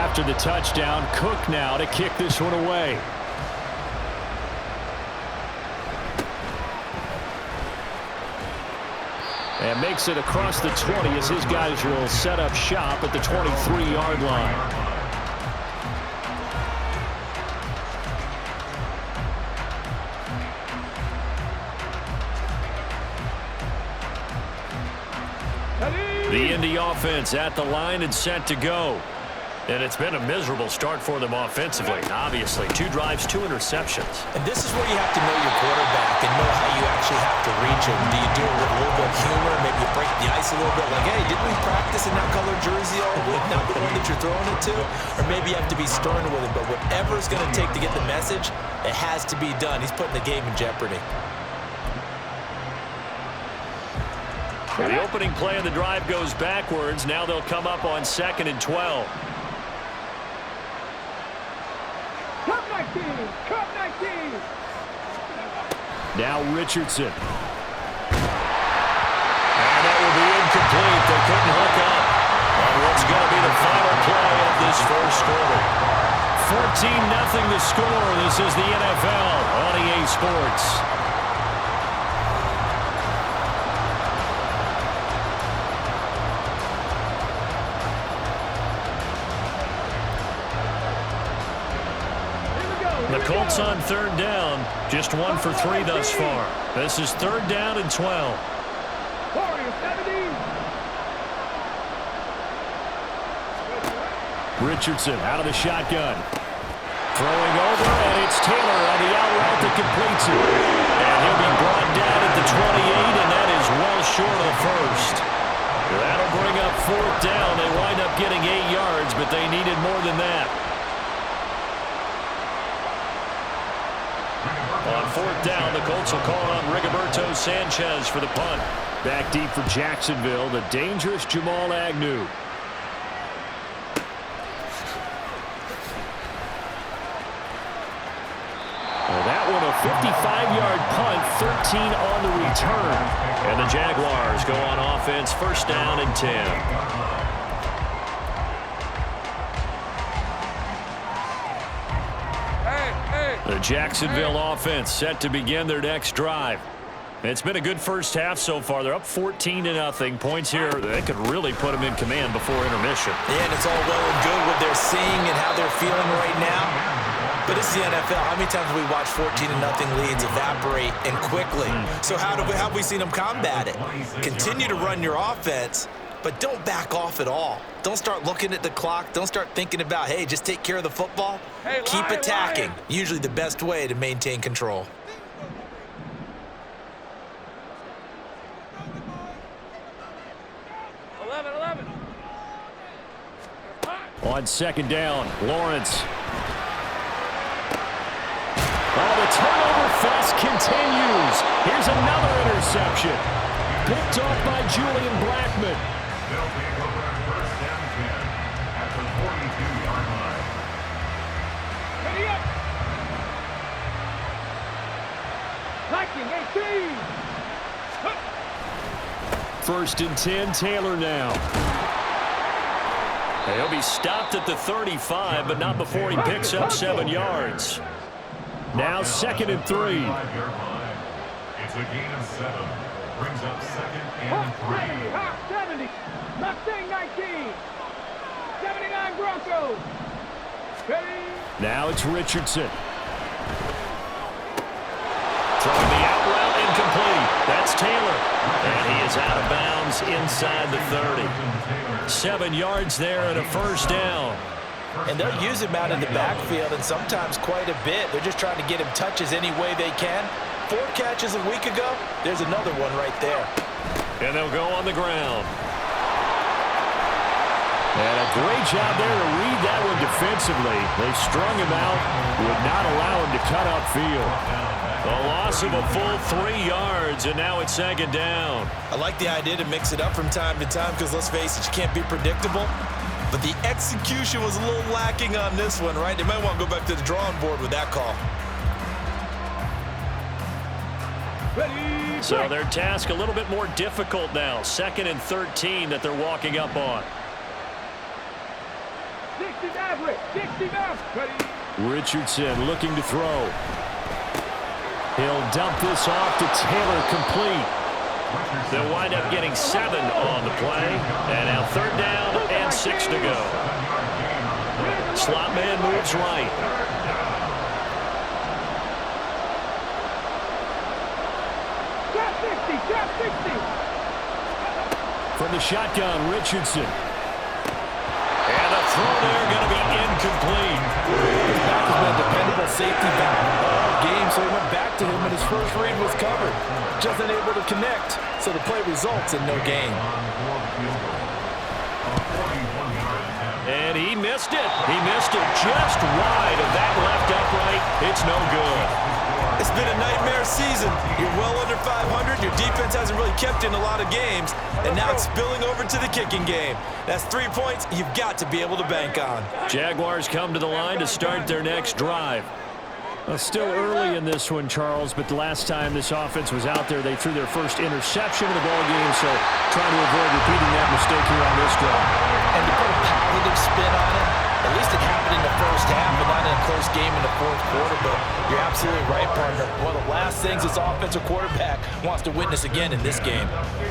after the touchdown. Cook now to kick this one away. And makes it across the 20 as his guys will set up shop at the 23-yard line. The Indy offense at the line and set to go. And it's been a miserable start for them offensively. Obviously, 2 drives, 2 interceptions. And this is where you have to know your quarterback and know how you actually have to reach him. Do you do it with a little bit of humor? Maybe you break the ice a little bit like, hey, didn't we practice in that color jersey all week? Not the one that you're throwing it to? Or maybe you have to be stern with him. But whatever it's going to take to get the message, it has to be done. He's putting the game in jeopardy. The opening play of the drive goes backwards. Now they'll come up on 2nd and 12. Now Richardson. And that will be incomplete. They couldn't hook up on what's going to be the final play of this first quarter. 14-0 the score. This is the NFL on EA Sports. The Colts on 3rd down, just 1 for 3 thus far. This is 3rd down and 12. Richardson out of the shotgun. Throwing over, and it's Taylor on the out route that completes it. And he'll be brought down at the 28, and that is well short of the first. That'll bring up 4th down. They wind up getting 8 yards, but they needed more than that. On 4th down, the Colts will call on Rigoberto Sanchez for the punt. Back deep for Jacksonville, the dangerous Jamal Agnew. Well, that one a 55-yard punt, 13 on the return. And the Jaguars go on offense, 1st down and 10. The Jacksonville offense set to begin their next drive. It's been a good first half so far. They're up 14-0. Points here, they could really put them in command before intermission. Yeah, and it's all well and good what they're seeing and how they're feeling right now. But it's the NFL. How many times have we watched 14-0 leads evaporate and quickly? So how have we seen them combat it? Continue to run your offense, but don't back off at all. Don't start looking at the clock. Don't start thinking about, hey, just take care of the football. Hey, keep attacking. Usually the best way to maintain control. On 2nd down, Lawrence. Oh, the turnover fest continues. Here's another interception. Picked off by Julian Blackmon. They'll be over at 1st down 10 at the 42-yard line. Ready up. Liking 18. 1st and 10, Taylor now. He'll be stopped at the 35, but not before he picks up 7 yards. Now 2nd and 3. It's a gain of 7. Brings up 2nd and 3. 70. Mustang 19. 79 Broncos. Now it's Richardson. Throwing the out route incomplete. That's Taylor. And he is out of bounds inside the 30. 7 yards there and a 1st down. And they'll use him out in the backfield, and sometimes quite a bit. They're just trying to get him touches any way they can. 4 catches a week ago. There's another one right there. And they'll go on the ground. And a great job there to read that one defensively. They strung him out, would not allow him to cut upfield. A loss of a full 3 yards, and now it's 2nd down. I like the idea to mix it up from time to time because, let's face it, you can't be predictable. But the execution was a little lacking on this one, right? They might want to go back to the drawing board with that call. So their task a little bit more difficult now. 2nd and 13 that they're walking up on. 60 Maverick. 60 Maverick. Ready. Richardson looking to throw. He'll dump this off to Taylor, complete. They'll wind up getting 7 on the play. And now 3rd down and 6 to go. Slot man moves right. Trap 60. Trap 60. From the shotgun, Richardson. And a throw there going to be incomplete. His back has been a dependable safety back all game, so he went back to him, and his first read was covered. Just unable to connect, so the play results in no gain. And he missed it. He missed it just wide of that left upright. It's no good. It's been a nightmare season. You're well under 500. Your defense hasn't really kept in a lot of games, and now it's spilling over to the kicking game. That's 3 points you've got to be able to bank on. Jaguars come to the line to start their next drive. Well, still early in this one, Charles, but the last time this offense was out there, they threw their first interception of the ball game, so trying to avoid repeating that mistake here on this drive. And to put a positive spin on it, at least it happened in the first half and not in a close game in the 4th quarter, but you're absolutely right, partner. One of the last things this offensive quarterback wants to witness again in this game.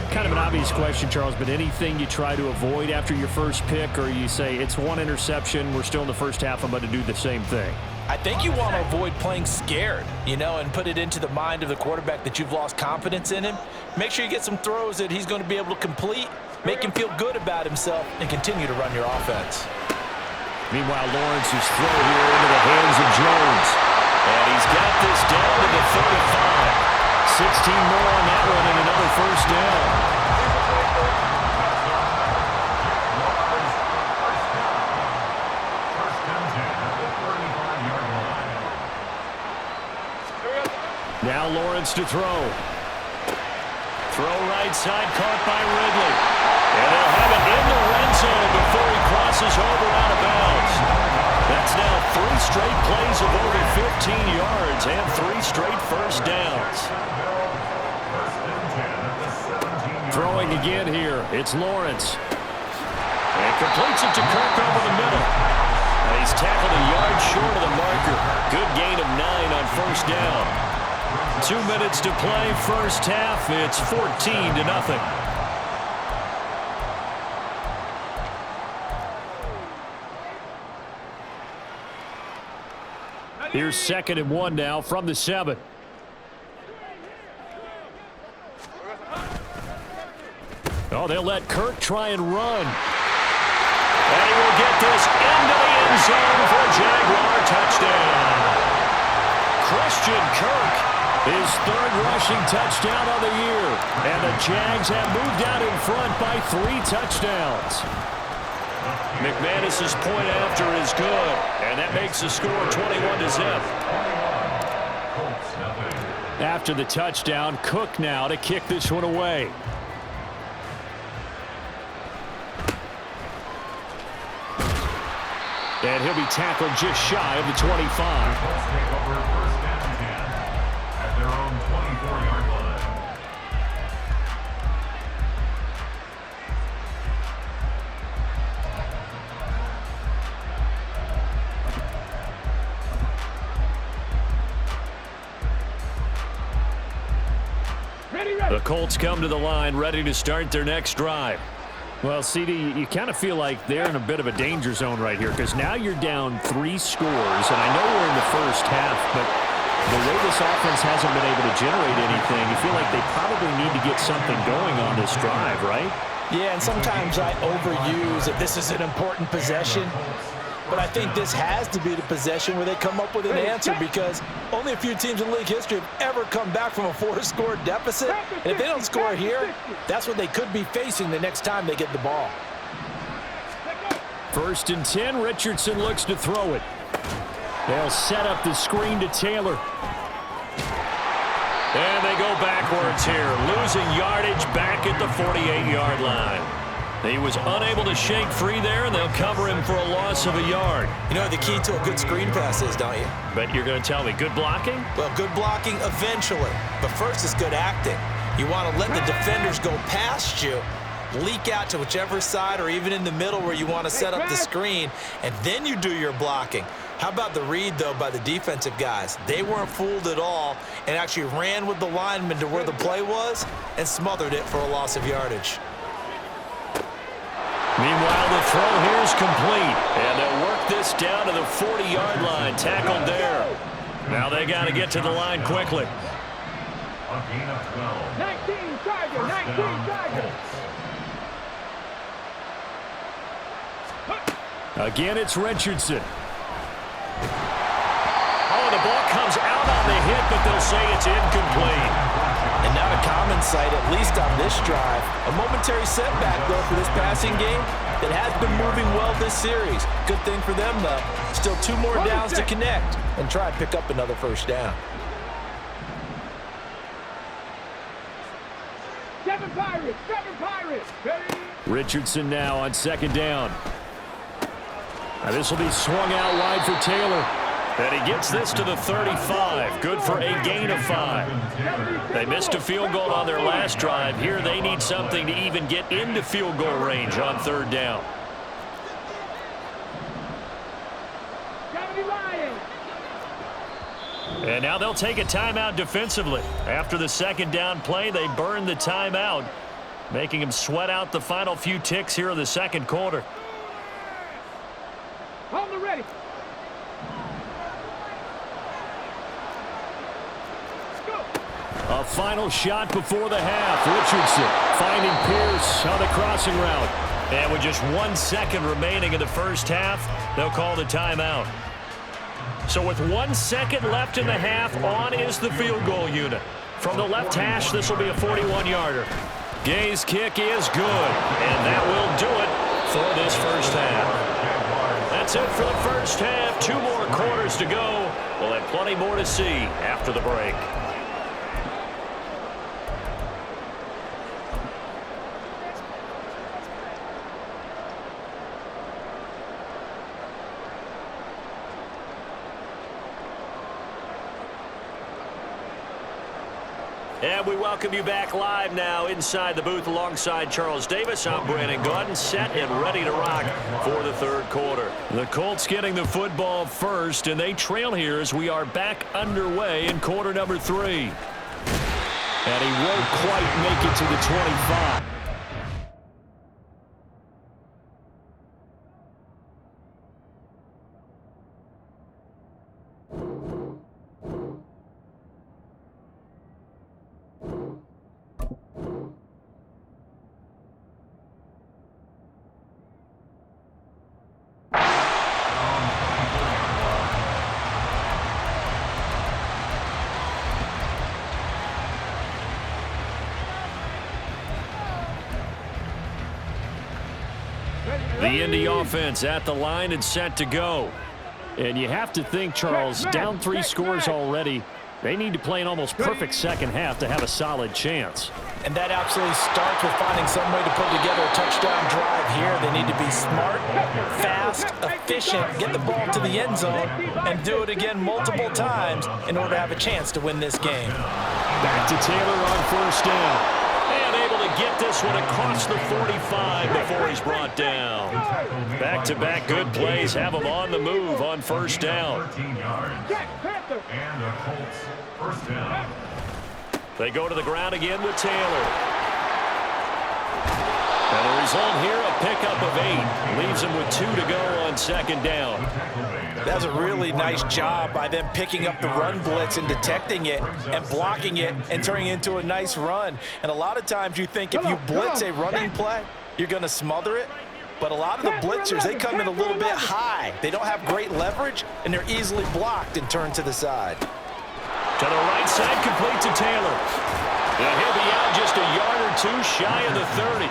Kind of an obvious question, Charles, but anything you try to avoid after your first pick, or you say it's 1 interception, we're still in the first half, I'm going to do the same thing? I think you want to avoid playing scared, and put it into the mind of the quarterback that you've lost confidence in him. Make sure you get some throws that he's going to be able to complete, make him feel good about himself, and continue to run your offense. Meanwhile, Lawrence's throw here into the hands of Jones. And he's got this down to the 35. 16 more on that one and another first down. Now Lawrence to throw. Throw right side, caught by Ridley. And they'll have it in the red zone before he crosses over out of bounds. That's now 3 straight plays of over 15 yards and 3 straight first downs. Throwing again here, it's Lawrence. And completes it to Kirk over the middle. And he's tackled a yard short of the marker. Good gain of 9 on first down. 2 minutes to play, first half. It's 14-0. Here's 2nd and 1 now from the 7. Oh, they'll let Kirk try and run. And he will get this into the end zone for a Jaguar touchdown. Christian Kirk. His 3rd rushing touchdown of the year. And the Jags have moved out in front by 3 touchdowns. McManus's point after is good. And that makes the score 21-0. After the touchdown, Cook now to kick this one away. And he'll be tackled just shy of the 25. The Colts come to the line ready to start their next drive. Well, CD, you kind of feel like they're in a bit of a danger zone right here because now you're down 3 scores, and I know we're in the first half, but the way this offense hasn't been able to generate anything, you feel like they probably need to get something going on this drive, right? Yeah, and sometimes I overuse that this is an important possession. But I think this has to be the possession where they come up with an answer because only a few teams in league history have ever come back from a 4-score deficit. And if they don't score here, that's what they could be facing the next time they get the ball. 1st and 10, Richardson looks to throw it. They'll set up the screen to Taylor. And they go backwards here, losing yardage back at the 48-yard line. He was unable to shake free there, and they'll cover him for a loss of a yard. You know what the key to a good screen pass is, don't you? But you're going to tell me, good blocking? Well, good blocking eventually. But first is good acting. You want to let the defenders go past you, leak out to whichever side or even in the middle where you want to set up the screen, and then you do your blocking. How about the read, though, by the defensive guys? They weren't fooled at all and actually ran with the lineman to where the play was and smothered it for a loss of yardage. Meanwhile, the throw here is complete, and they'll work this down to the 40-yard line, tackled there. Now they got to get to the line quickly. A gain of 12. 19 Tiger, 19 Tiger. Again, it's Richardson. Oh, the ball comes out on the hit, but they'll say it's incomplete. And not a common sight, at least on this drive. A momentary setback, though, for this passing game that has been moving well this series. Good thing for them, though. Still 2 more downs to connect and try and pick up another first down. 7 Pirates, 7 Pirates. Ready? Richardson now on second down. Now this will be swung out wide for Taylor. And he gets this to the 35. Good for a gain of 5. They missed a field goal on their last drive. Here they need something to even get into field goal range on third down. 70 Lions. And now they'll take a timeout defensively. After the second down play, they burn the timeout, making them sweat out the final few ticks here in the second quarter. Hold the ready. A final shot before the half. Richardson finding Pierce on the crossing route. And with just 1 second remaining in the first half, they'll call the timeout. So with 1 second left in the half, on is the field goal unit. From the left hash, this will be a 41-yarder. Gay's kick is good, and that will do it for this first half. That's it for the first half. 2 more quarters to go. We'll have plenty more to see after the break. And we welcome you back live now inside the booth alongside Charles Davis. I'm Brandon Gordon, set and ready to rock for the third quarter. The Colts getting the football first, and they trail here as we are back underway in quarter number 3. And he won't quite make it to the 25. The Indy offense at the line and set to go. And you have to think, Charles, down 3 scores already. They need to play an almost perfect second half to have a solid chance. And that absolutely starts with finding some way to put together a touchdown drive here. They need to be smart, fast, efficient, get the ball to the end zone, and do it again multiple times in order to have a chance to win this game. Back to Taylor on first down. And able to get this one across the 45 before he's brought down. Back-to-back good plays have him on the move on first down. 13 yards. And the Colts first down. They go to the ground again with Taylor. And the result here, a pickup of 8. Leaves him with 2 to go on second down. That's a really nice job by them picking up the run blitz and detecting it and blocking it and turning it into a nice run. And a lot of times you think if you blitz a running play, you're going to smother it. But a lot of the blitzers, they come in a little bit high. They don't have great leverage, and they're easily blocked and turned to the side. To the right side, complete to Taylor. And he'll be out just a yard or 2 shy of the 30.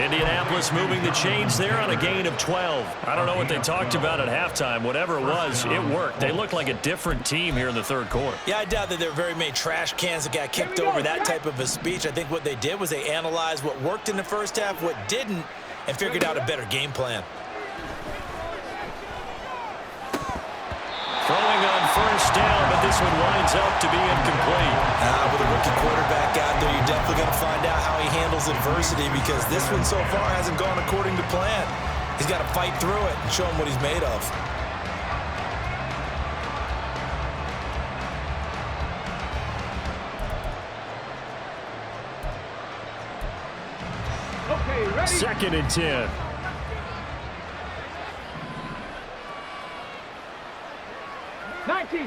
Indianapolis moving the chains there on a gain of 12. I don't know what they talked about at halftime. Whatever it was, it worked. They looked like a different team here in the third quarter. Yeah, I doubt that there were very many trash cans that got kicked over that type of a speech. I think what they did was they analyzed what worked in the first half, what didn't, and figured out a better game plan. Throwing on first down, but this one winds up to be incomplete. With a rookie quarterback out there, you definitely definitely going to find out how he handles adversity because this one so far hasn't gone according to plan. He's got to fight through it and show him what he's made of. Okay, ready? 2nd and 10.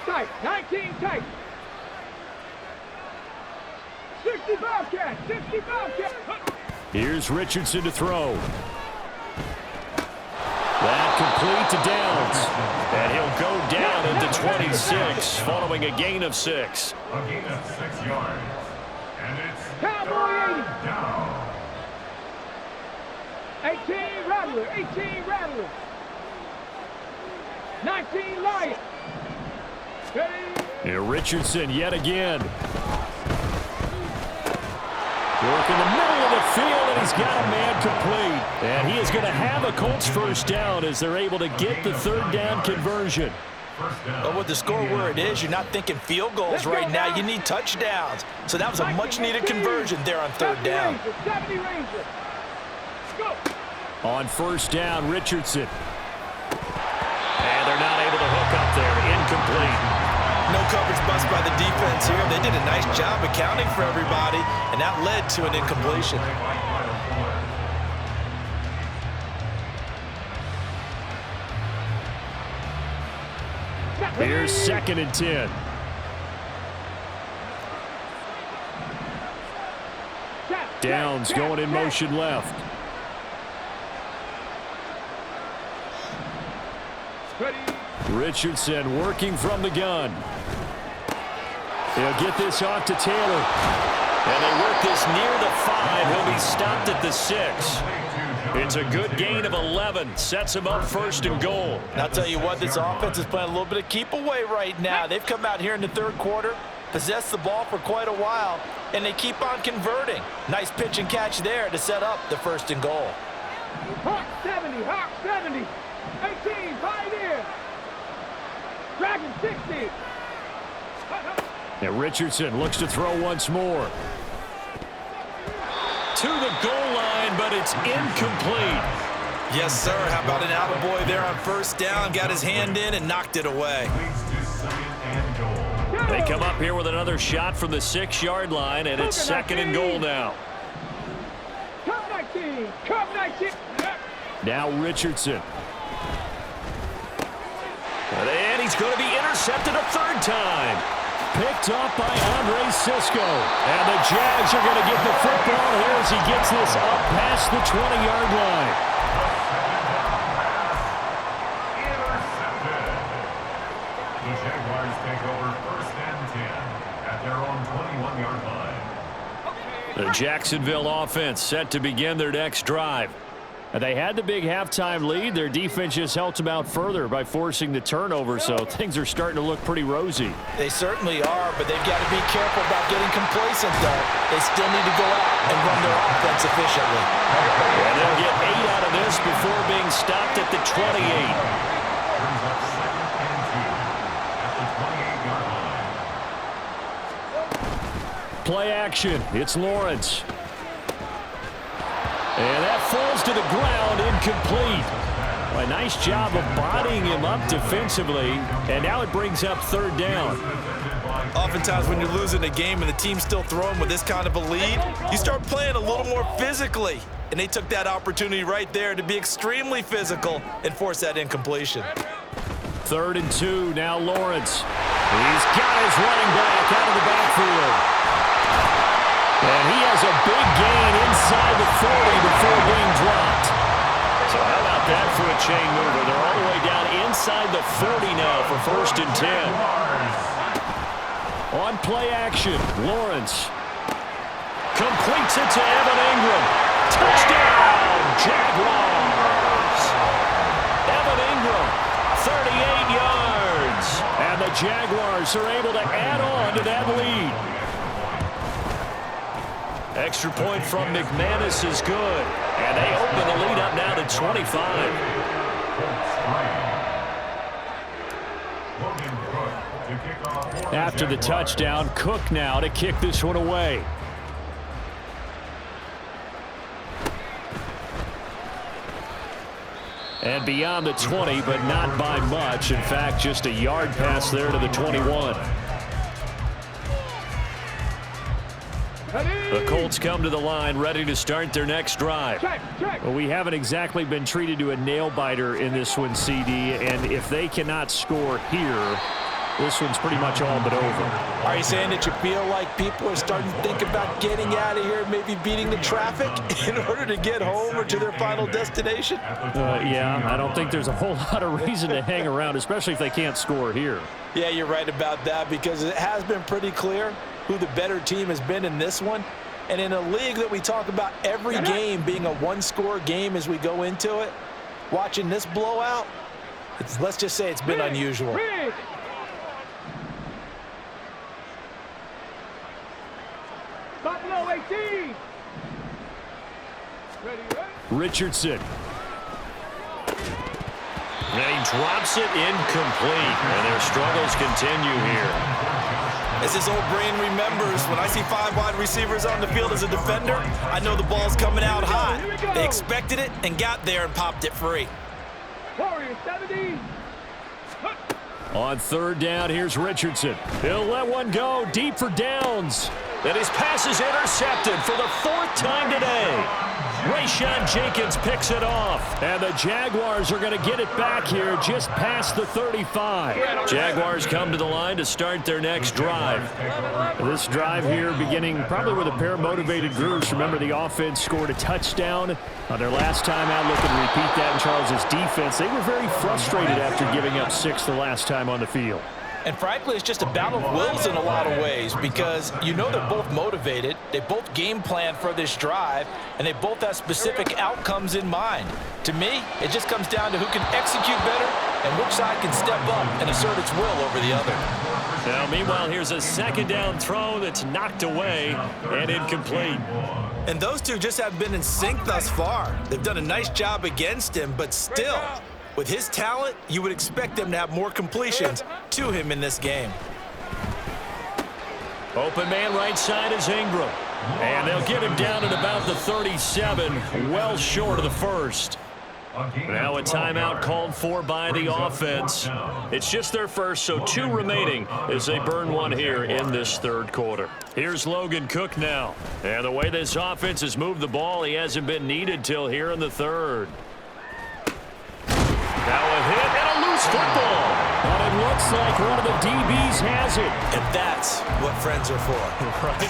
Tight. 19 tight. 60 Bobcat. 60 Bobcat. Here's Richardson to throw. That complete to Downs. And he'll go down at the 26 following a gain of 6. A gain of 6 yards. And it's Cowboy 80. down. 18 Rattler. 18 Rattler. 19 Lion. Here Richardson yet again. Work in the middle of the field, and he's got a man complete. And he is going to have a Colts first down as they're able to get the 3rd down conversion. But with the score where it is, you're not thinking field goals right now. You need touchdowns. So that was a much-needed conversion there on 3rd down. 70 Ranger. Go. On 1st down, Richardson. And they're not able to hook up there. Incomplete. No coverage bust by the defense here. They did a nice job accounting for everybody, and that led to an incompletion. Here's 2nd and 10. Downs going in motion left. Richardson working from the gun. He'll get this off to Taylor. And they work this near the 5. He'll be stopped at the 6. It's a good gain of 11. Sets him up 1st and goal. And I'll tell you what, this offense is playing a little bit of keep away right now. They've come out here in the 3rd quarter, possessed the ball for quite a while, and they keep on converting. Nice pitch and catch there to set up the 1st and goal. Hawk 70. Hawk 70. 18. Pioneer. Dragon 60. And Richardson looks to throw once more. To the goal line, but it's incomplete. Yes, sir. How about an attaboy there on 1st down? Got his hand in and knocked it away. They come up here with another shot from the 6-yard line, and it's 2nd and goal now. Come 19. Come 19. Now Richardson. And he's going to be intercepted a 3rd time. Picked up by Andre Cisco. And the Jags are going to get the football here as he gets this up past the 20-yard line. Intercepted. The Jaguars take over 1st and 10 at their own 21-yard line. The Jacksonville offense set to begin their next drive. And they had the big halftime lead. Their defense just helped them out further by forcing the turnover, so things are starting to look pretty rosy. They certainly are, but they've got to be careful about getting complacent, though. They still need to go out and run their offense efficiently. And they'll get 8 out of this before being stopped at the 28. Brings up 2nd and 2 at the 28-yard line. Play action. It's Lawrence. And that falls to the ground, incomplete. Well, a nice job of bodying him up defensively, and now it brings up 3rd down. Oftentimes when you're losing a game and the team's still throwing with this kind of a lead, you start playing a little more physically. And they took that opportunity right there to be extremely physical and force that incompletion. 3rd and 2, now Lawrence. He's got his running back out of the backfield. And he has a big gain inside the 40 before being dropped. So how about that for a chain mover? They're all the way down inside the 40 now for 1st and 10. On play action, Lawrence completes it to Evan Ingram. Touchdown, Jaguars! Evan Ingram, 38 yards. And the Jaguars are able to add on to that lead. Extra point from McManus is good. And they open the lead up now to 25. After the touchdown, Cook now to kick this one away. And beyond the 20, but not by much. In fact, just a yard pass there to the 21. The Colts come to the line, ready to start their next drive. Well, we haven't exactly been treated to a nail-biter in this one, CD, and if they cannot score here, this one's pretty much all but over. Are you saying that you feel like people are starting to think about getting out of here, maybe beating the traffic in order to get home or to their final destination? Yeah, I don't think there's a whole lot of reason to hang around, especially if they can't score here. Yeah, you're right about that, because it has been pretty clear who the better team has been in this one. And in a league that we talk about every game being a one-score game as we go into it, watching this blowout, let's just say it's been unusual. Buffalo 18. Ready. Richardson. And he drops it incomplete. And their struggles continue here. As his old brain remembers, when I see 5 wide receivers on the field as a defender, I know the ball's coming out hot. They expected it and got there and popped it free. Warriors 70. On third down, here's Richardson. He'll let one go deep for downs. And his pass is intercepted for the 4th time today. Rayshawn Jenkins picks it off. And the Jaguars are going to get it back here just past the 35. Jaguars come to the line to start their next drive. This drive here beginning probably with a pair of motivated groups. Remember, the offense scored a touchdown on their last time out. Looking to repeat that in Charles' defense. They were very frustrated after giving up 6 the last time on the field. And frankly, it's just a battle of wills in a lot of ways, because you know they're both motivated, they both game plan for this drive, and they both have specific outcomes in mind. To me, it just comes down to who can execute better and which side can step up and assert its will over the other. Now, meanwhile, here's a 2nd down throw that's knocked away and incomplete. And those two just have been in sync thus far. They've done a nice job against him, but still, with his talent, you would expect them to have more completions to him in this game. Open man right side is Ingram. And they'll get him down at about the 37, well short of the first. Now a timeout called for by the offense. It's just their first, so 2 remaining as they burn one here in this 3rd quarter. Here's Logan Cook now. And the way this offense has moved the ball, he hasn't been needed till here in the 3rd. Now a hit and a loose football. But it looks like one of the DBs has it. And that's what friends are for. Right.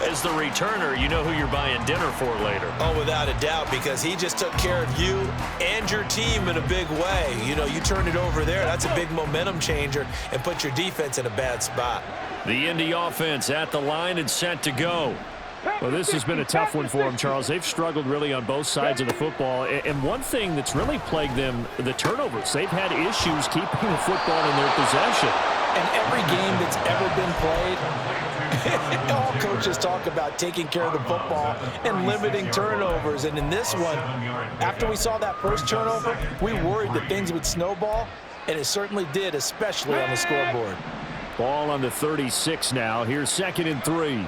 As the returner, you know who you're buying dinner for later. Oh, without a doubt, because he just took care of you and your team in a big way. You know, you turned it over there. That's a big momentum changer and put your defense in a bad spot. The Indy offense at the line and set to go. Well, this has been a tough one for them, Charles. They've struggled really on both sides of the football. And one thing that's really plagued them, the turnovers. They've had issues keeping the football in their possession. And every game that's ever been played, all coaches talk about taking care of the football and limiting turnovers. And in this one, after we saw that first turnover, we worried that things would snowball, and it certainly did, especially on the scoreboard. Ball on the 36 now. Here's 2nd and 3.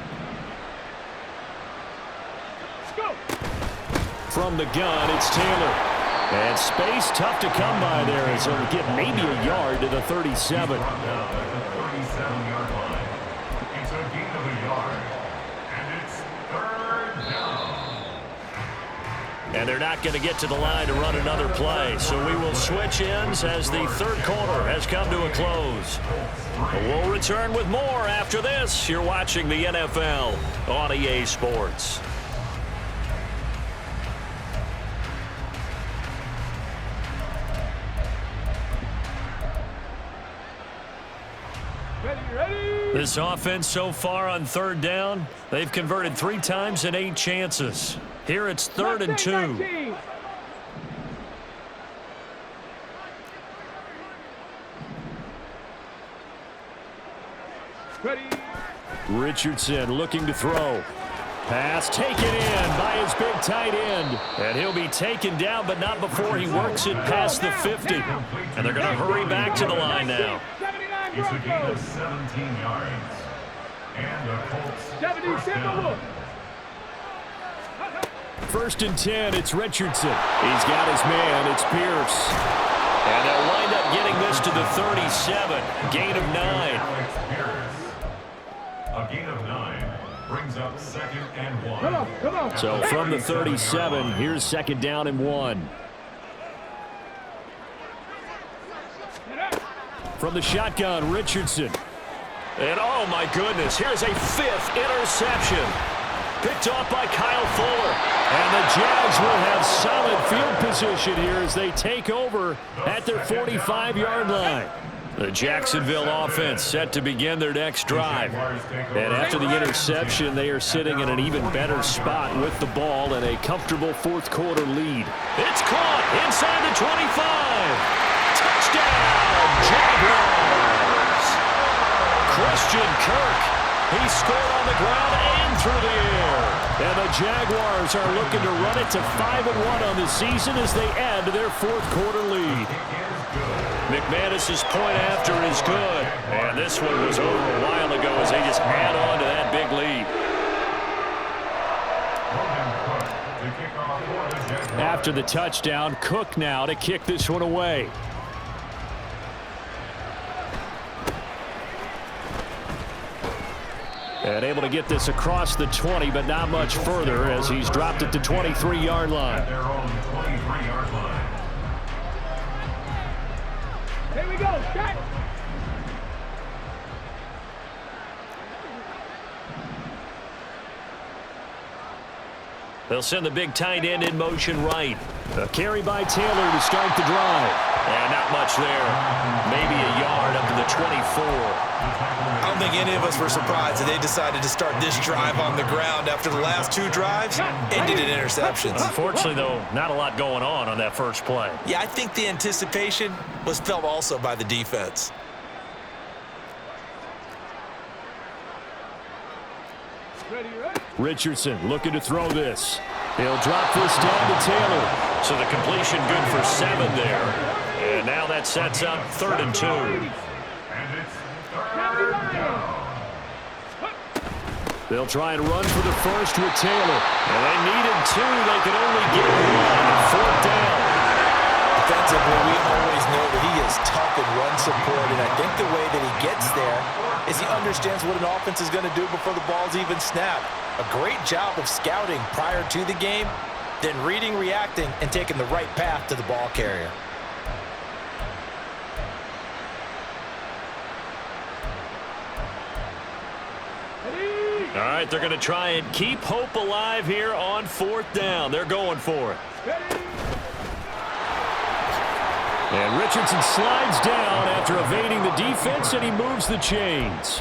From the gun, it's Taylor. And space tough to come by there as he'll get maybe a yard to the 37. Now at the 37-yard line. It's a gain of a yard. And it's 3rd down. And they're not going to get to the line to run another play. So we will switch ends as the 3rd quarter has come to a close. We'll return with more after this. You're watching the NFL on EA Sports. This offense so far on 3rd down, they've converted 3 times in 8 chances. Here it's 3rd and 2. Richardson looking to throw. Pass taken in by his big tight end. And he'll be taken down, but not before he works it past the 50. And they're going to hurry back to the line now. It's a gain of 17 yards. And the Colts. 70, first and 10. It's Richardson. He's got his man. It's Pierce. And they'll wind up getting this to the 37. Gain of 9. A gain of 9 brings up 2nd and 1. Come on. So from the 37, here's 2nd down and 1. From the shotgun, Richardson. And oh my goodness, here's a 5th interception. Picked off by Kyle Fuller. And the Jags will have solid field position here as they take over at their 45-yard line. The Jacksonville offense set to begin their next drive. And after the interception, they are sitting in an even better spot with the ball and a comfortable fourth-quarter lead. It's caught inside the 25. Touchdown, Jaguars. Christian Kirk. He scored on the ground and through the air. And the Jaguars are looking to run it to 5-1 on the season as they add to their fourth-quarter lead. McManus's point after is good. And this one was over a while ago as they just add on to that big lead. After the touchdown, Cook now to kick this one away. And able to get this across the 20, but not much further as he's dropped it to 23-yard line. At their own 23-yard line. Here we go. Shot. They'll send the big tight end in motion right. A carry by Taylor to start the drive. And not much there. Maybe a yard up to the 24. I don't think any of us were surprised that they decided to start this drive on the ground after the last 2 drives ended in interceptions. Unfortunately, though, not a lot going on that first play. Yeah, I think the anticipation was felt also by the defense. Ready, right? Richardson looking to throw this. He'll drop this down to Taylor. So the completion good for 7 there. And now that sets up 3rd and 2. And it's 3rd down. They'll try and run for the first with Taylor. And they needed 2. They could only get 1. 4th down. Defensively, we always know that he is tough in run support, and I think the way that he gets there is he understands what an offense is going to do before the ball's even snapped. A great job of scouting prior to the game, then reading, reacting, and taking the right path to the ball carrier. All right, they're going to try and keep hope alive here on 4th down. They're going for it. And Richardson slides down after evading the defense, and he moves the chains.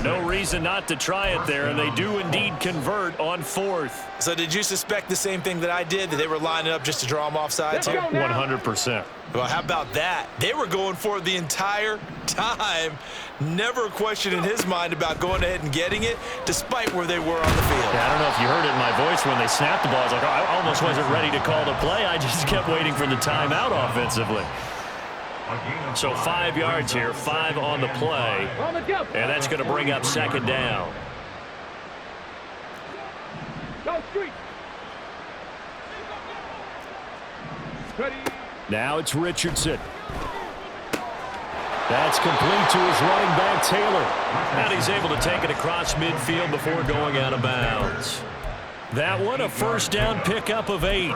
No reason not to try it there, and they do indeed convert on 4th. So did you suspect the same thing that I did, that they were lining up just to draw them off sides here? 100%. Well, how about that? They were going for it the entire time. Never a question in his mind about going ahead and getting it, despite where they were on the field. Yeah, I don't know if you heard it in my voice when they snapped the ball. I was like, I almost wasn't ready to call the play. I just kept waiting for the timeout offensively. So 5 yards here, 5 on the play. And that's going to bring up 2nd down. Go street. Ready. Now it's Richardson. That's complete to his running back, Taylor. And he's able to take it across midfield before going out of bounds. That one, a 1st down pickup of 8.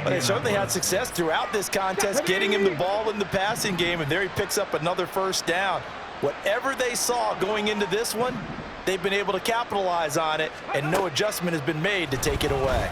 But they certainly had success throughout this contest, getting him the ball in the passing game, and there he picks up another 1st down. Whatever they saw going into this one, they've been able to capitalize on it, and no adjustment has been made to take it away.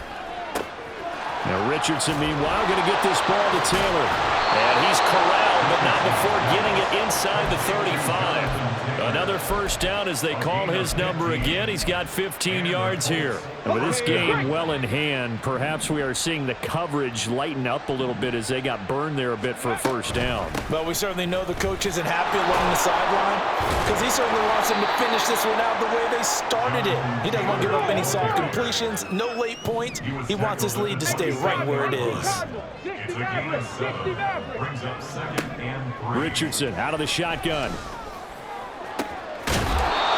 Now Richardson, meanwhile, going to get this ball to Taylor. And he's corralled, but not before getting it inside the 35. Another 1st down as they call his number again. He's got 15 yards here. And with this game well in hand, perhaps we are seeing the coverage lighten up a little bit as they got burned there a bit for a 1st down. Well, we certainly know the coach isn't happy along the sideline because he certainly wants them to finish this one out the way they started it. He doesn't want to give up any soft completions, no late points. He wants his lead to stay right where it is. It's a gain of 7. Brings up 2nd and 3. Richardson out of the shotgun.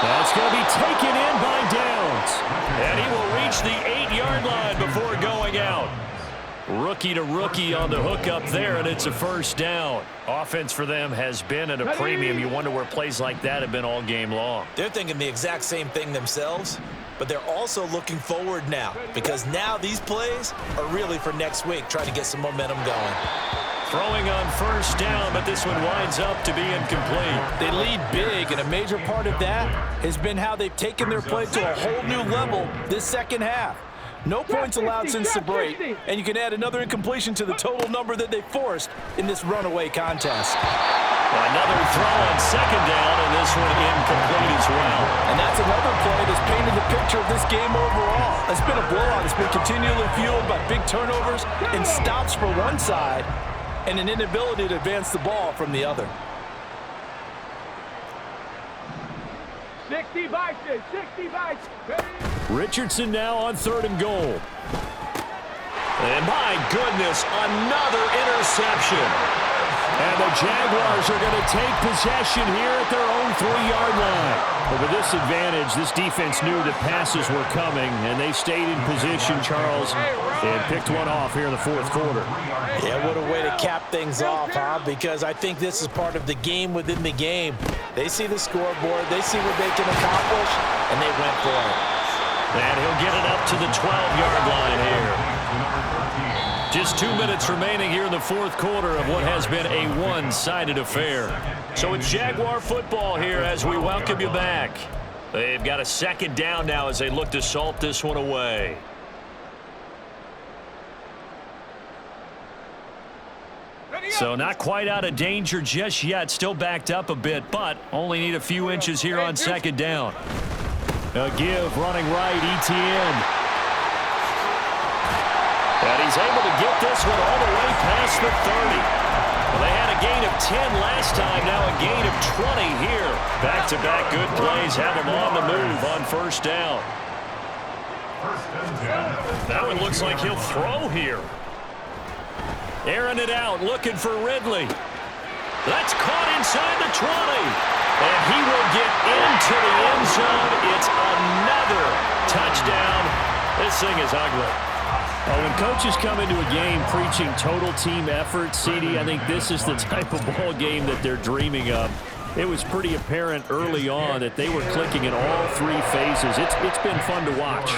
That's going to be taken in by Downs. And he will reach the 8-yard line before Rookie to rookie on the hook up there, and it's a first down. Offense for them has been at a premium. You wonder where plays like that have been all game long. They're thinking the exact same thing themselves, but they're also looking forward now because now these plays are really for next week, trying to get some momentum going. Throwing on first down, but this one winds up to be incomplete. They lead big, and a major part of that has been how they've taken their play to a whole new level this second half. No points allowed since the break, and you can add another incompletion to the total number that they forced in this runaway contest. Another throw on second down, and this one incomplete as well. And that's another play that's painted the picture of this game overall. It's been a blowout. It's been continually fueled by big turnovers and stops for one side and an inability to advance the ball from the other. 60 Bison, 60 Bison. Richardson now on 3rd and goal. And my goodness, another interception. And the Jaguars are going to take possession here at their own 3-yard line. But with this advantage, this defense knew that passes were coming, and they stayed in position, Charles, and picked one off here in the 4th quarter. Yeah, what a way to cap things off, huh? Because I think this is part of the game within the game. They see the scoreboard, they see what they can accomplish, and they went for it. And he'll get it up to the 12-yard line here. Just 2 minutes remaining here in the 4th quarter of what has been a one-sided affair. So it's Jaguar football here as we welcome you back. They've got a second down now as they look to salt this one away. So not quite out of danger just yet. Still backed up a bit, but only need a few inches here on second down. A give running right, Etienne. And he's able to get this one all the way past the 30. Well, they had a gain of 10 last time, now a gain of 20 here. Back-to-back good plays have them on the move on first down. That one looks like he'll throw here. Airing it out, looking for Ridley. That's caught inside the 20. And he will get into the end zone. It's another touchdown. This thing is ugly. When coaches come into a game preaching total team effort, CD, I think this is the type of ball game that they're dreaming of. It was pretty apparent early on that they were clicking in all 3 phases. It's been fun to watch.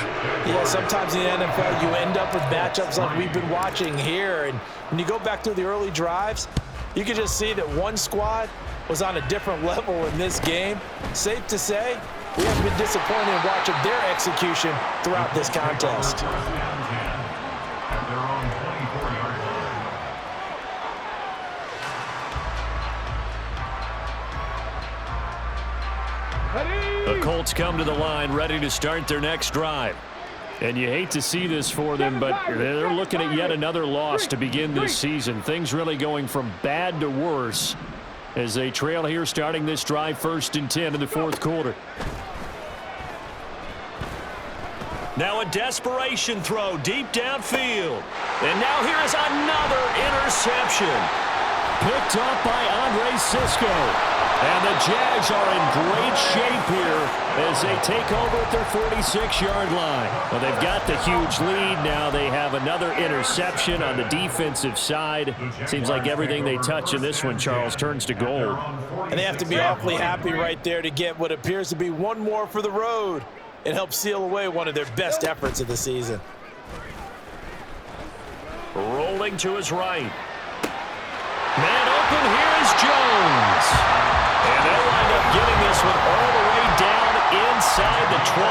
Yeah, sometimes in the NFL you end up with matchups like we've been watching here. And when you go back through the early drives, you can just see that one squad was on a different level in this game. Safe to say, we have been disappointed in watching their execution throughout this contest. The Colts come to the line ready to start their next drive. And you hate to see this for them, but they're looking at yet another loss to begin this season. Things really going from bad to worse as they trail here starting this drive 1st and 10 in the 4th quarter. Now a desperation throw deep downfield. And now here is another interception. Picked up by Andre Cisco. And the Jags are in great shape here as they take over at their 46-yard line. Well, they've got the huge lead. Now they have another interception on the defensive side. Seems like everything they touch in this one, Charles, turns to gold. And they have to be awfully happy right there to get what appears to be one more for the road and help seal away one of their best efforts of the season. Rolling to his right. Man open, here is Jones. And they'll wind up getting this one all the way down inside the 20.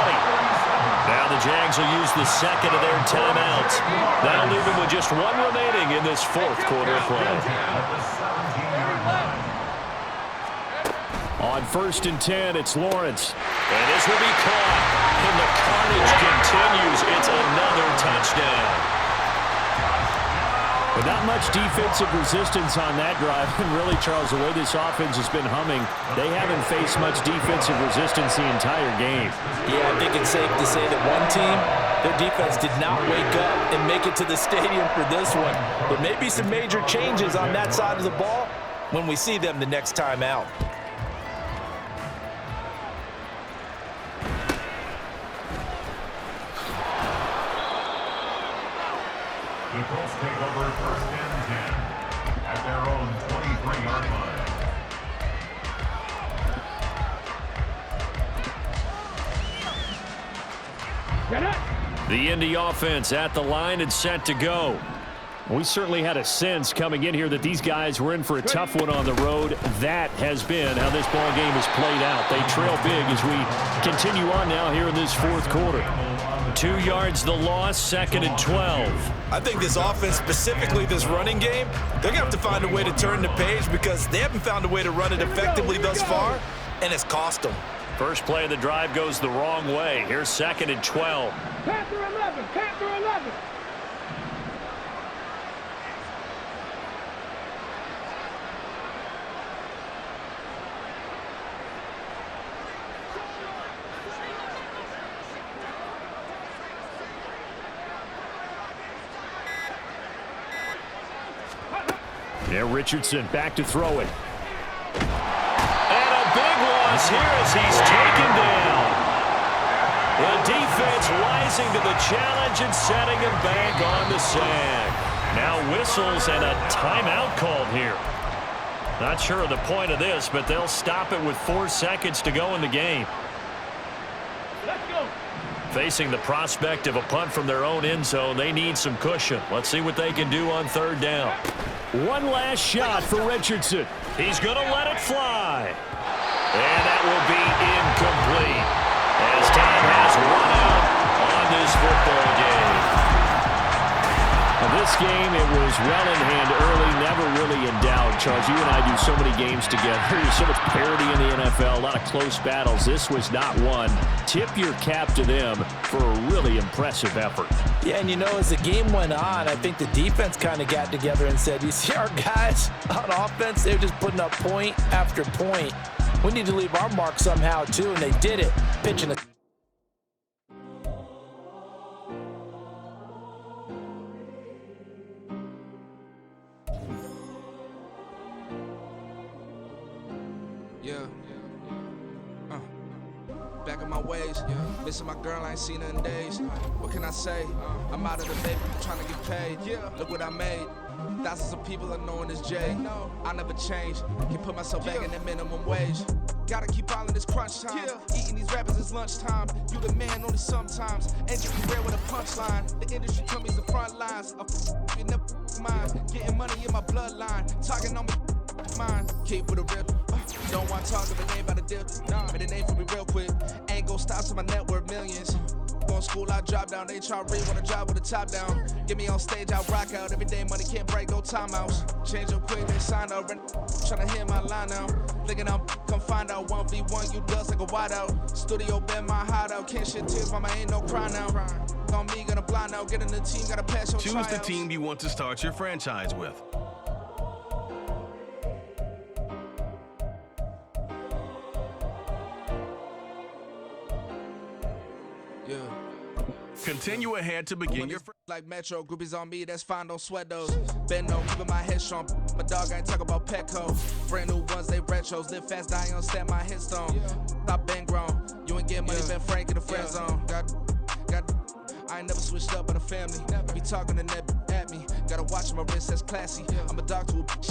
Now the Jags will use the second of their timeouts. That'll leave them with just one remaining in this 4th quarter play. On 1st and 10, it's Lawrence. And this will be caught. And the carnage continues. It's another touchdown. But not much defensive resistance on that drive. And really, Charles, the way this offense has been humming, they haven't faced much defensive resistance the entire game. Yeah, I think it's safe to say that one team, their defense did not wake up and make it to the stadium for this one. But maybe some major changes on that side of the ball when we see them the next time out. The Colts take over first and 10 at their own 23-yard line. The Indy offense at the line and set to go. We certainly had a sense coming in here that these guys were in for a tough one on the road. That has been how this ball game has played out. They trail big as we continue on now here in this fourth quarter. 2 yards the loss, 2nd and 12. I think this offense, specifically this running game, they're going to have to find a way to turn the page because they haven't found a way to run it effectively thus far, and it's cost them. First play of the drive goes the wrong way. Here's 2nd and 12. Panther 11, Panther 11. Yeah, Richardson back to throw it. And a big loss here as he's taken down. The defense rising to the challenge and setting him back on the sack. Now whistles and a timeout called here. Not sure of the point of this, but they'll stop it with 4 seconds to go in the game. Let's go. Facing the prospect of a punt from their own end zone, they need some cushion. Let's see what they can do on 3rd down. One last shot for Richardson. He's going to let it fly. And that will be incomplete as time has run out on this football game. Now, this game, it was well in hand early, never really in doubt. Charles, you and I do so many games together. There's so much parity in the NFL, a lot of close battles. This was not one. Tip your cap to them for a really impressive effort. Yeah, and you know, as the game went on, I think the defense kind of got together and said, you see our guys on offense, they're just putting up point after point. We need to leave our mark somehow, too, and they did it, pitching a... Back in my ways, missing my girl, I ain't seen her in days. What can I say? I'm out of the baby, trying to get paid. Look what I made. Thousands of people are knowing this Jay. I never change. Can put myself back in the minimum wage. Gotta keep all in this crunch time. Eating these rappers is lunchtime. You the man only sometimes. End your career with a punchline. The industry told me the front lines. You never mind. Getting money in my bloodline. Talking on me. Mine. Keep with a rip. Don't want to talk if it ain't about a dip. But it ain't for me real quick. Ain't gon' stop till my net worth millions. Going school, I drop down. They try to read when I drop with the top down. Get me on stage, I rock out. Every day money can't break, no timeouts. Change up quick, they sign up. Tryna hit my line now. Thinking I'm come find out 1v1, you dust like a wideout. Studio been my hideout. Can't shed tears, mama ain't no cry now. On me, gonna blind out. Get in the team, gotta pass your Choose tryouts. the team you want to start your franchise with. Continue ahead to begin your... Like Metro, groupies on me, that's fine, don't sweat those. Bend no, keeping my head strong. My dog ain't talk about Petco. Brand new ones, they retros. Live fast, die on set, my hit stone. Stop been grown. You ain't getting money, been Frank in the friend zone. I ain't never switched up on a family. Be talking to net at me. Gotta watch my wrist, that's classy. I'm a dog to a